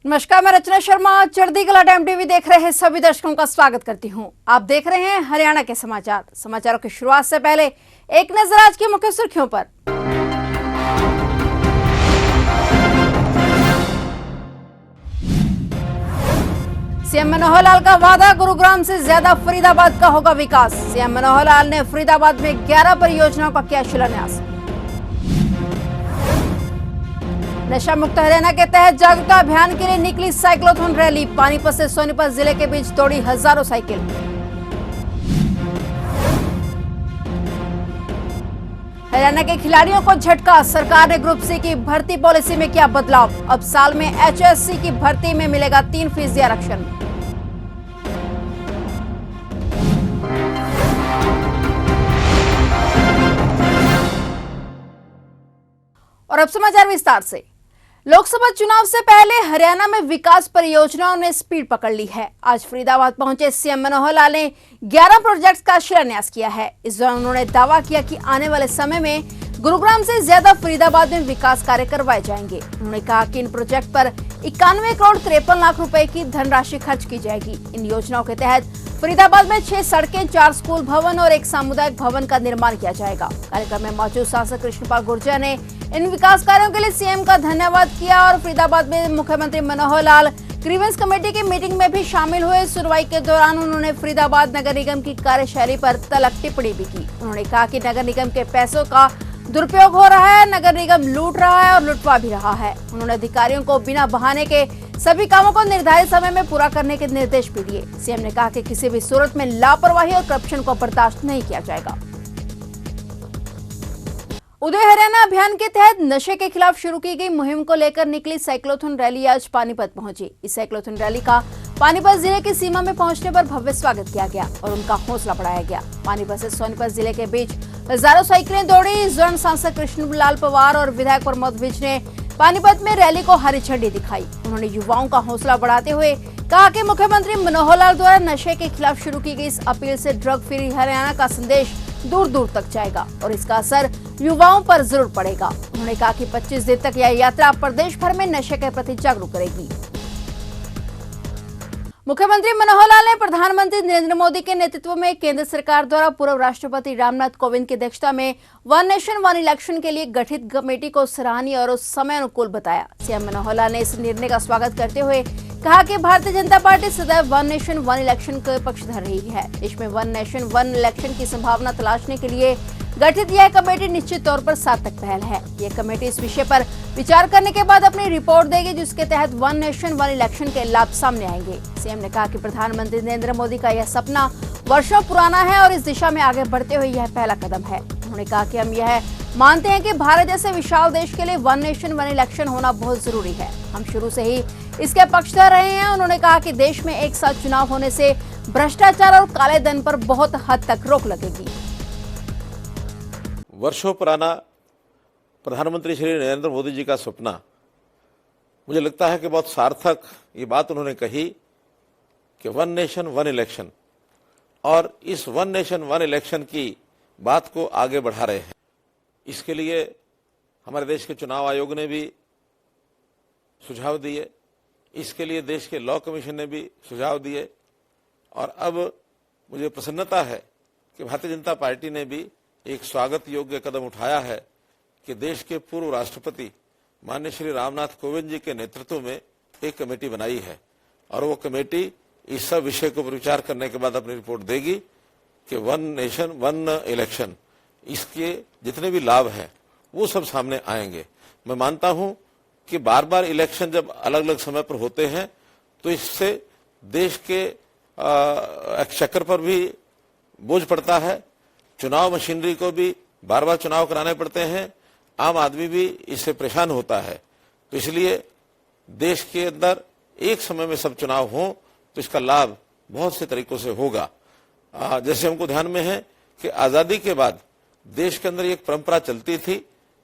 नमस्कार, मैं रचना शर्मा चढ़ती कला टाइम टीवी देख रहे सभी दर्शकों का स्वागत करती हूं। आप देख रहे हैं हरियाणा के समाचार। समाचारों की शुरुआत से पहले एक नजर आज की मुख्य सुर्खियों पर। सीएम मनोहर लाल का वादा, गुरुग्राम से ज्यादा फरीदाबाद का होगा विकास। सीएम मनोहर लाल ने फरीदाबाद में 11 परियोजनाओं का किया शिलान्यास। नशा मुक्त हरियाणा के तहत जागरूकता अभियान के लिए निकली साइक्लोथॉन रैली। पानीपत से सोनीपत जिले के बीच दौड़ी हजारों साइकिल। हरियाणा के खिलाड़ियों को झटका, सरकार ने ग्रुप सी की भर्ती पॉलिसी में किया बदलाव। अब साल में एचएससी की भर्ती में मिलेगा 3% आरक्षण। और अब समाचार विस्तार से। लोकसभा चुनाव से पहले हरियाणा में विकास परियोजनाओं ने स्पीड पकड़ ली है। आज फरीदाबाद पहुंचे सीएम मनोहर लाल ने 11 प्रोजेक्ट्स का शिलान्यास किया है। इस दौरान उन्होंने दावा किया कि आने वाले समय में गुरुग्राम से ज्यादा फरीदाबाद में विकास कार्य करवाए जाएंगे। उन्होंने कहा कि इन प्रोजेक्ट पर 91 करोड़ 53 लाख रुपए की धनराशि खर्च की जाएगी। इन योजनाओं के तहत फरीदाबाद में 6 सड़कें, 4 स्कूल भवन और 1 सामुदायिक भवन का निर्माण किया जाएगा। कार्यक्रम में मौजूद सांसद कृष्णपाल गुर्जर ने इन विकास कार्यों के लिए सीएम का धन्यवाद किया और फरीदाबाद में मुख्यमंत्री मनोहर लाल ग्रीवेंस कमेटी की मीटिंग में भी शामिल हुए। सुनवाई के दौरान उन्होंने फरीदाबाद नगर निगम की कार्यशैली पर तल्ख टिप्पणी भी की। उन्होंने कहा कि नगर निगम के पैसों का दुरुपयोग हो रहा है, नगर निगम लूट रहा है और लुटवा भी रहा है। उन्होंने अधिकारियों को बिना बहाने के सभी कामों को निर्धारित समय में पूरा करने के निर्देश भी दिए। सीएम ने कहा कि किसी भी सूरत में लापरवाही और करप्शन को बर्दाश्त नहीं किया जाएगा। उदय हरियाणा अभियान के तहत नशे के खिलाफ शुरू की गई मुहिम को लेकर निकली साइक्लोथॉन रैली आज पानीपत पहुंची। इस साइक्लोथॉन रैली का पानीपत जिले की सीमा में पहुंचने पर भव्य स्वागत किया गया और उनका हौसला बढ़ाया गया। पानीपत से सोनीपत जिले के बीच हजारों साइकिलें दौड़ी। इस दौरान सांसद कृष्णलाल पवार और विधायक प्रमोद विज ने पानीपत में रैली को हरी झंडी दिखाई। उन्होंने युवाओं का हौसला बढ़ाते हुए कहा कि मुख्यमंत्री मनोहर लाल द्वारा नशे के खिलाफ शुरू की गई इस अपील से ड्रग फ्री हरियाणा का संदेश दूर दूर तक जाएगा और इसका असर युवाओं पर जरूर पड़ेगा। उन्होंने कहा कि 25 दिन तक यह यात्रा प्रदेश भर में नशे के प्रति जागरूक करेगी। मुख्यमंत्री मनोहर लाल ने प्रधानमंत्री नरेंद्र मोदी के नेतृत्व में केंद्र सरकार द्वारा पूर्व राष्ट्रपति रामनाथ कोविंद की अध्यक्षता में वन नेशन वन इलेक्शन के लिए गठित कमेटी को सराहनीय और समय अनुकूल बताया। सीएम मनोहर लाल ने इस निर्णय का स्वागत करते हुए कहा कि भारतीय जनता पार्टी सदैव वन नेशन वन इलेक्शन के पक्षधर रही है। देश में वन नेशन वन इलेक्शन की संभावना तलाशने के लिए गठित यह कमेटी निश्चित तौर पर सार्थक पहल है। यह कमेटी इस विषय पर विचार करने के बाद अपनी रिपोर्ट देगी, जिसके तहत वन नेशन वन इलेक्शन के लाभ सामने आएंगे। सीएम ने कहा कि प्रधानमंत्री नरेंद्र मोदी का यह सपना वर्षों पुराना है और इस दिशा में आगे बढ़ते हुए यह पहला कदम है। उन्होंने कहा कि हम यह मानते हैं कि भारत जैसे विशाल देश के लिए वन नेशन वन इलेक्शन होना बहुत जरूरी है। हम शुरू से ही इसके पक्षधर रहे हैं। उन्होंने कहा कि देश में एक साथ चुनाव होने से भ्रष्टाचार और काले धन पर बहुत हद तक रोक लगेगी। वर्षों पुराना प्रधानमंत्री श्री नरेंद्र मोदी जी का सपना, मुझे लगता है कि बहुत सार्थक ये बात उन्होंने कही कि वन नेशन वन इलेक्शन, और इस वन नेशन वन इलेक्शन की बात को आगे बढ़ा रहे हैं। इसके लिए हमारे देश के चुनाव आयोग ने भी सुझाव दिए, इसके लिए देश के लॉ कमीशन ने भी सुझाव दिए, और अब मुझे प्रसन्नता है कि भारतीय जनता पार्टी ने भी एक स्वागत योग्य कदम उठाया है कि देश के पूर्व राष्ट्रपति माननीय श्री रामनाथ कोविंद जी के नेतृत्व में एक कमेटी बनाई है और वो कमेटी इस सब विषय को विचार करने के बाद अपनी रिपोर्ट देगी कि वन नेशन वन इलेक्शन, इसके जितने भी लाभ हैं वो सब सामने आएंगे। मैं मानता हूं कि बार बार इलेक्शन जब अलग अलग समय पर होते हैं तो इससे देश के एक्सचेकर पर भी बोझ पड़ता है, चुनाव मशीनरी को भी बार बार चुनाव कराने पड़ते हैं, आम आदमी भी इससे परेशान होता है। तो इसलिए देश के अंदर एक समय में सब चुनाव हो तो इसका लाभ बहुत से तरीकों से होगा। जैसे हमको ध्यान में है कि आजादी के बाद देश के अंदर एक परंपरा चलती थी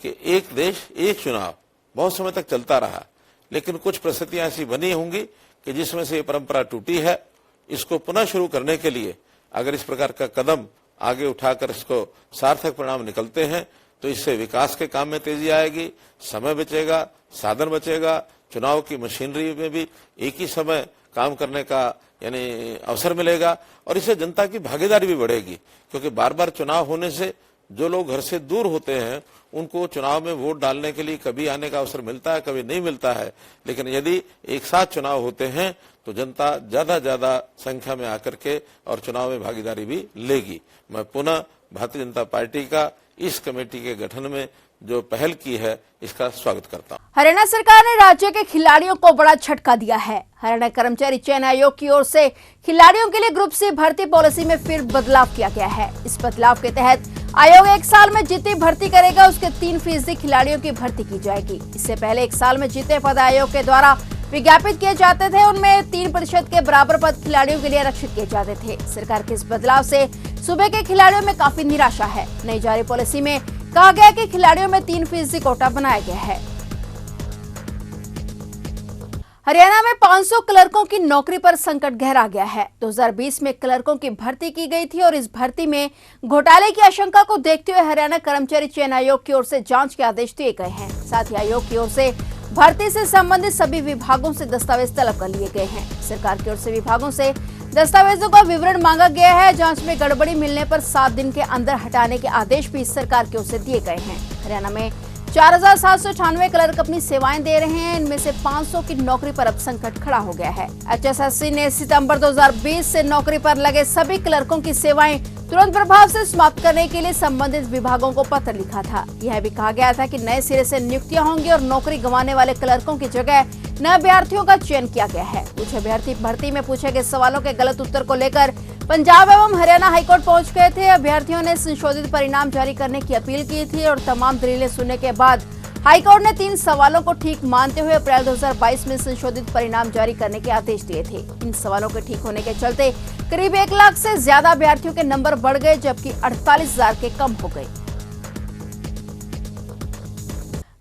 कि एक देश एक चुनाव बहुत समय तक चलता रहा, लेकिन कुछ परिस्थितियां ऐसी बनी होंगी कि जिसमें से ये परंपरा टूटी है। इसको पुनः शुरू करने के लिए अगर इस प्रकार का कदम आगे उठाकर इसको सार्थक परिणाम निकलते हैं तो इससे विकास के काम में तेजी आएगी, समय बचेगा, साधन बचेगा, चुनाव की मशीनरी में भी एक ही समय काम करने का यानी अवसर मिलेगा और इससे जनता की भागीदारी भी बढ़ेगी, क्योंकि बार बार चुनाव होने से जो लोग घर से दूर होते हैं उनको चुनाव में वोट डालने के लिए कभी आने का अवसर मिलता है, कभी नहीं मिलता है। लेकिन यदि एक साथ चुनाव होते हैं तो जनता ज्यादा संख्या में आकर के और चुनाव में भागीदारी भी लेगी। मैं पुनः भारतीय जनता पार्टी का इस कमेटी के गठन में जो पहल की है इसका स्वागत करता हूं। हरियाणा सरकार ने राज्य के खिलाड़ियों को बड़ा झटका दिया है। हरियाणा कर्मचारी चयन आयोग की ओर से खिलाड़ियों के लिए ग्रुप सी भर्ती पॉलिसी में फिर बदलाव किया गया है। इस बदलाव के तहत आयोग 1 साल में जितनी भर्ती करेगा उसके 3% खिलाड़ियों की भर्ती की जाएगी। इससे पहले 1 साल में जितने पद आयोग के द्वारा विज्ञापित किए जाते थे उनमें 3% के बराबर पद खिलाड़ियों के लिए आरक्षित किए जाते थे। सरकार के इस बदलाव से सूबे के खिलाड़ियों में काफी निराशा है। नई जारी पॉलिसी में कहा गया कि खिलाड़ियों में 3% कोटा बनाया गया है। हरियाणा में 500 क्लर्कों की नौकरी पर संकट गहरा गया है। 2020 में क्लर्कों की भर्ती की गई थी और इस भर्ती में घोटाले की आशंका को देखते हुए हरियाणा कर्मचारी चयन आयोग की ओर से जांच के आदेश दिए गए हैं। साथ ही आयोग की ओर से भर्ती से संबंधित सभी विभागों से दस्तावेज तलब कर लिए गए हैं। सरकार की ओर से विभागों से दस्तावेजों का विवरण मांगा गया है। जांच में गड़बड़ी मिलने पर 7 दिन के अंदर हटाने के आदेश भी सरकार की ओर से दिए गए हैं। हरियाणा में 4798 क्लर्क अपनी सेवाएं दे रहे हैं। इनमें से 500 की नौकरी पर अब संकट खड़ा हो गया है। HSSC ने सितंबर 2020 से नौकरी पर लगे सभी क्लर्कों की सेवाएं तुरंत प्रभाव से समाप्त करने के लिए संबंधित विभागों को पत्र लिखा था। यह भी कहा गया था कि नए सिरे से नियुक्तियां होंगी और नौकरी गंवाने वाले क्लर्कों की जगह नए अभ्यर्थियों का चयन किया गया है। कुछ अभ्यर्थी भर्ती में पूछे गए सवालों के गलत उत्तर को लेकर पंजाब एवं हरियाणा हाईकोर्ट पहुंच गए थे। अभ्यर्थियों ने संशोधित परिणाम जारी करने की अपील की थी और तमाम दलीलें सुनने के बाद हाईकोर्ट ने 3 सवालों को ठीक मानते हुए अप्रैल 2022 में संशोधित परिणाम जारी करने के आदेश दिए थे। इन सवालों के ठीक होने के चलते करीब 1 लाख से ज्यादा अभ्यर्थियों के नंबर बढ़ गए, जबकि 48,000 के कम हो गए।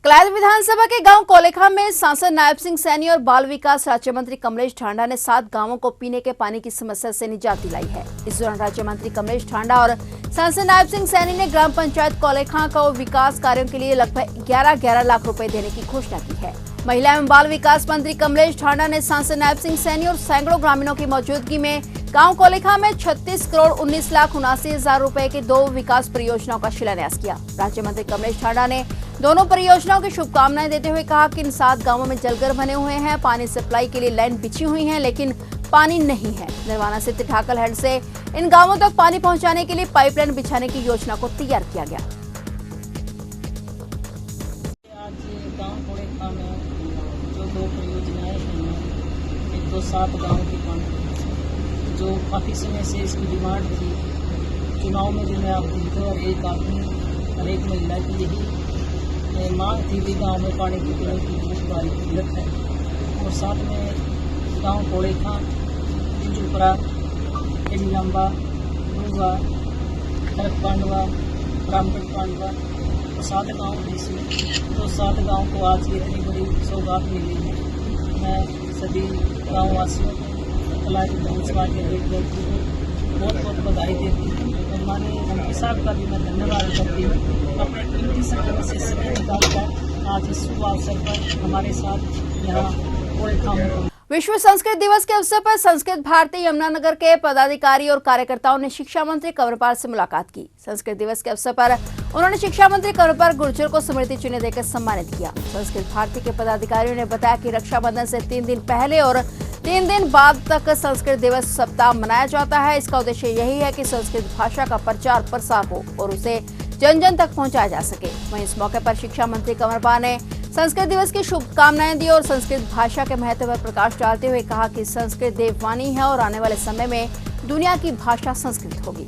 कलायत विधानसभा के गांव कोलेखा में सांसद नायब सिंह सैनी और बाल विकास राज्य मंत्री कमलेश ढांडा ने 7 गांवों को पीने के पानी की समस्या से निजात दिलाई है। इस दौरान राज्य मंत्री कमलेश ढांडा और सांसद नायब सिंह सैनी ने ग्राम पंचायत कोलेखा को विकास कार्यों के लिए लगभग 11 लाख रुपए देने की घोषणा की है। महिला एवं बाल विकास मंत्री कमलेश ढांडा ने सांसद नायब सिंह सैनी और सैकड़ों ग्रामीणों की मौजूदगी में गांव कोलेखा में 36 करोड़ 19 लाख 79 हजार रुपए के 2 विकास परियोजनाओं का शिलान्यास किया। राज्य मंत्री कमलेश ढांडा ने दोनों परियोजनाओं की शुभकामनाएं देते हुए कहा कि इन 7 गांवों में जलघर बने हुए हैं। पानी सप्लाई के लिए लाइन बिछी हुई है, लेकिन पानी नहीं है। निर्वाणा से ठाकल हेड से इन गांवों तक पानी पहुंचाने के लिए पाइपलाइन बिछाने की योजना को तैयार किया गया। आज गांव कोलेखा में जो 2 परियोजनाएं हैं, एक तो 7 गांव की पानी जो काफी समय से इसकी डिमांड थी। चुनाव में जो है आप और एक आदमी और एक महिला की यही मांग थी कि गाँव में पानी की पीने की बहुत भारी किल्लत है। और साथ में गाँव कोलेखा, चिंचुपरा, एलिलंबा, डूंगा, खरक पांडवा, रामगढ़ पांडवा और 7 गाँव में से तो 7 गाँव को आज ये इतनी बड़ी सौगात मिली है। मैं सभी गाँव वासियों को कलायत विधानसभा के व्यक्ति को बहुत बहुत बधाई देती हूँ और माननीय मंत्री साहब का भी मैं धन्यवाद करती हूँ। अपने कीमती समय से समय निकालकर आज इस शुभ अवसर पर हमारे साथ यहाँ कोलेखा में विश्व संस्कृत दिवस के अवसर पर संस्कृत भारती यमुनानगर के पदाधिकारी और कार्यकर्ताओं ने शिक्षा मंत्री कंवरपाल से मुलाकात की। संस्कृत दिवस के अवसर पर उन्होंने शिक्षा मंत्री कंवरपाल गुर्जर को स्मृति चिन्ह देकर सम्मानित किया। संस्कृत भारती के पदाधिकारियों ने बताया कि रक्षाबंधन से 3 दिन पहले और 3 दिन बाद तक संस्कृत दिवस सप्ताह मनाया जाता है। इसका उद्देश्य यही है कि संस्कृत भाषा का प्रचार प्रसार हो और उसे जन जन तक पहुंचाया जा सके। वहीं इस मौके पर शिक्षा मंत्री कंवरपाल ने संस्कृत दिवस की शुभकामनाएं दी और संस्कृत भाषा के महत्व पर प्रकाश डालते हुए कहा कि संस्कृत देववाणी है और आने वाले समय में दुनिया की भाषा संस्कृत होगी।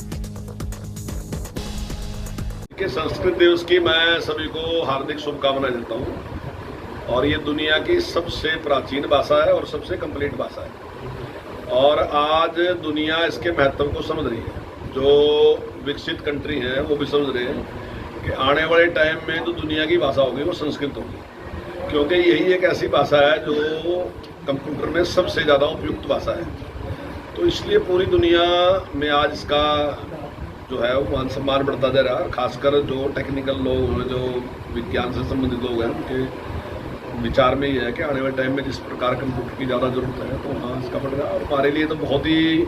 संस्कृत दिवस की मैं सभी को हार्दिक शुभकामनाएं देता हूं। और ये दुनिया की सबसे प्राचीन भाषा है और सबसे कंप्लीट भाषा है और आज दुनिया इसके महत्व को समझ रही है। जो विकसित कंट्री हैं वो भी समझ रहे हैं कि आने वाले टाइम में जो दुनिया की भाषा होगी वो संस्कृत होगी, क्योंकि यही एक ऐसी भाषा है जो कंप्यूटर में सबसे ज़्यादा उपयुक्त भाषा है। तो इसलिए पूरी दुनिया में आज इसका जो है वो मान सम्मान बढ़ता जा रहा है। खासकर जो टेक्निकल लोग हैं, जो विज्ञान से संबंधित लोग हैं, उनके विचार में ही है कि आने वाले टाइम में जिस प्रकार कंप्यूटर की ज़्यादा जरूरत है तो हाँ इसका बढ़ेगा। और हमारे लिए तो बहुत ही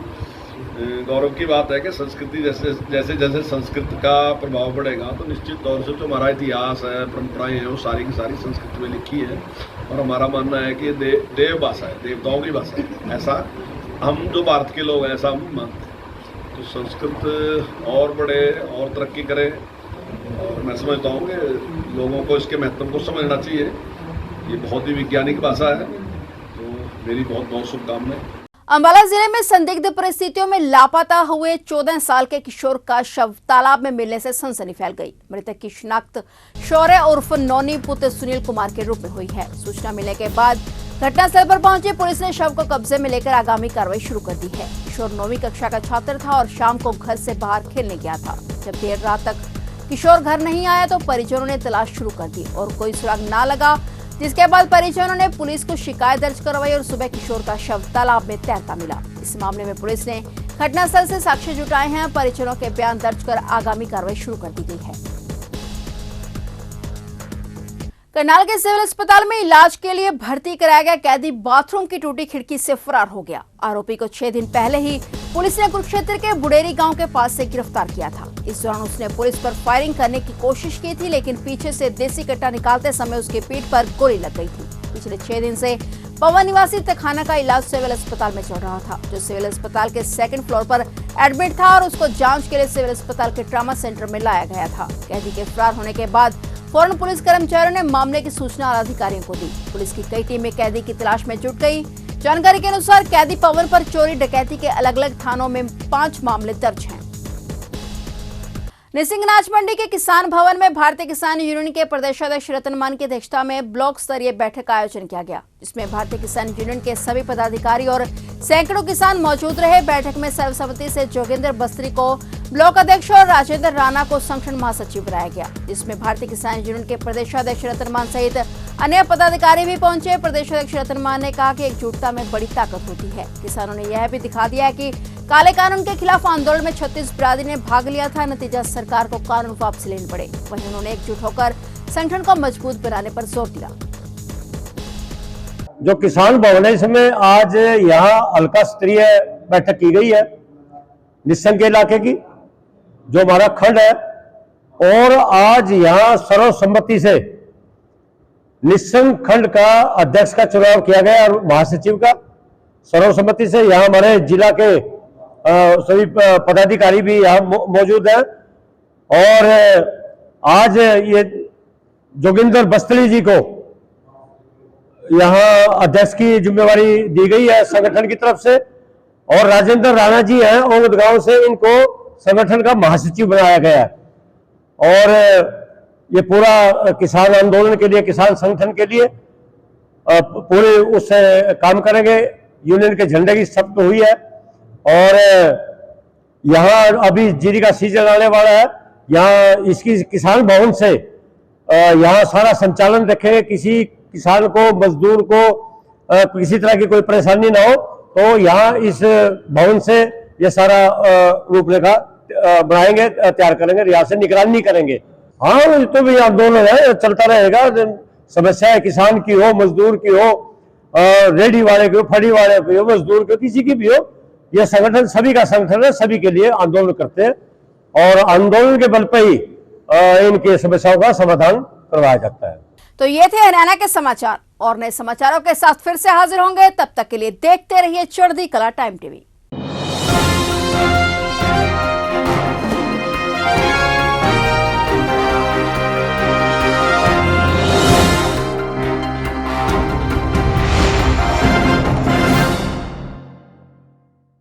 गौरव की बात है कि संस्कृति जैसे जैसे संस्कृत का प्रभाव बढ़ेगा तो निश्चित तौर से जो हमारा इतिहास है, परंपराएं हैं, वो सारी की सारी संस्कृत में लिखी है। और हमारा मानना है कि देव भाषा है, देवताओं की भाषा है, ऐसा हम जो भारत के लोग हैं ऐसा हम मानते हैं। तो संस्कृत और बढ़े और तरक्की करे, और मैं समझता हूँ कि लोगों को इसके महत्व को समझना चाहिए। ये बहुत ही वैज्ञानिक भाषा है, तो मेरी बहुत बहुत शुभकामनाएं। अंबाला जिले में संदिग्ध परिस्थितियों में लापता हुए 14 साल के किशोर का शव तालाब में मिलने से सनसनी फैल गई। मृतक की शिनाख्त शौर्य उर्फ नौनी पुत्र सुनील कुमार के रूप में हुई है। सूचना मिलने के बाद घटनास्थल पर पहुंची पुलिस ने शव को कब्जे में लेकर आगामी कार्रवाई शुरू कर दी है। किशोर 9वीं कक्षा का छात्र था और शाम को घर से बाहर खेलने गया था। जब देर रात तक किशोर घर नहीं आया तो परिजनों ने तलाश शुरू कर दी और कोई सुराग न लगा, जिसके बाद परिजनों ने पुलिस को शिकायत दर्ज करवाई और सुबह किशोर का शव तालाब में तैरता मिला। इस मामले में पुलिस ने घटनास्थल से साक्ष्य जुटाए हैं। परिजनों के बयान दर्ज कर आगामी कार्रवाई शुरू कर दी गई है। करनाल के सिविल अस्पताल में इलाज के लिए भर्ती कराया गया कैदी बाथरूम की टूटी खिड़की से फरार हो गया। आरोपी को 6 दिन पहले ही पुलिस ने कुरुक्षेत्र के बुडेरी गांव के पास से गिरफ्तार किया था। इस दौरान उसने पुलिस पर फायरिंग करने की कोशिश की थी, लेकिन पीछे से देसी कट्टा निकालते समय उसकी पीठ पर गोली लग गई थी। पिछले 6 दिन से पवन निवासी तखाना का इलाज सिविल अस्पताल में चल रहा था, जो सिविल अस्पताल के 2nd फ्लोर पर एडमिट था और उसको जांच के लिए सिविल अस्पताल के ट्रामा सेंटर में लाया गया था। कैदी के फरार होने के बाद फौरन पुलिस कर्मचारियों ने मामले की सूचना अधिकारियों को दी। पुलिस की कई टीमें कैदी की तलाश में जुट गई। जानकारी के अनुसार कैदी पवन पर चोरी डकैती के अलग अलग थानों में 5 मामले दर्ज हैं। निसिंग अनाज मंडी के किसान भवन में भारतीय किसान यूनियन के प्रदेशाध्यक्ष रतन मान की अध्यक्षता में ब्लॉक स्तरीय बैठक का आयोजन किया गया, जिसमें भारतीय किसान यूनियन के सभी पदाधिकारी और सैकड़ों किसान मौजूद रहे। बैठक में सर्वसम्मति से जोगिंदर बस्त्री को ब्लॉक अध्यक्ष और राजेंद्र राणा को संगठन महासचिव बनाया गया, जिसमें भारतीय किसान यूनियन के प्रदेशाध्यक्ष रतन मान सहित अन्य पदाधिकारी भी पहुंचे। प्रदेशाध्यक्ष रतन मान ने कहा कि एकजुटता में बड़ी ताकत होती है। किसानों ने यह भी दिखा दिया कि काले कानून के खिलाफ आंदोलन में 36 बिरादरी ने भाग लिया था। नतीजा सरकार को कानून वापस लेने पड़े। वहीं उन्होंने एकजुट होकर संगठन को मजबूत बनाने पर जोर दिया। जो किसान भवन है, इसमें आज यहाँ हल्का स्तरीय बैठक की गई है निसंग के इलाके की, जो हमारा खंड है। और आज यहाँ सर्वसम्मति से निसंग खंड का अध्यक्ष का चुनाव किया गया और महासचिव का सर्वसम्मति से। यहाँ हमारे जिला के सभी पदाधिकारी भी यहाँ मौजूद हैं। और आज ये जोगिंदर बस्त्री जी को यहाँ अध्यक्ष की जिम्मेवारी दी गई है संगठन की तरफ से, और राजेंद्र राणा जी हैं ओंगद गांव से, इनको संगठन का महासचिव बनाया गया है। और ये पूरा किसान आंदोलन के लिए, किसान संगठन के लिए पूरे उससे काम करेंगे। यूनियन के झंडे की शपथ हुई है। और यहाँ अभी जीरी का सीजन आने वाला है। यहाँ इसकी किसान भवन से यहाँ सारा संचालन रखेंगे। किसी किसान को, मजदूर को किसी तरह की कोई परेशानी ना हो, तो यहाँ इस भवन से ये सारा रूपरेखा बनाएंगे, तैयार करेंगे, यहाँ से निगरानी करेंगे। हाँ, तो भी आंदोलन है, चलता रहेगा। समस्या किसान की हो, मजदूर की हो, रेडी वाले की हो, फड़ी वाले की हो, मजदूर की हो, किसी की भी हो, यह संगठन सभी का संगठन है, सभी के लिए आंदोलन करते हैं। और आंदोलन के बल पर ही इनकी समस्याओं का समाधान करवाया जाता है। तो ये थे हरियाणा के समाचार, और नए समाचारों के साथ फिर से हाजिर होंगे। तब तक के लिए देखते रहिए चढ़ती कला टाइम टीवी।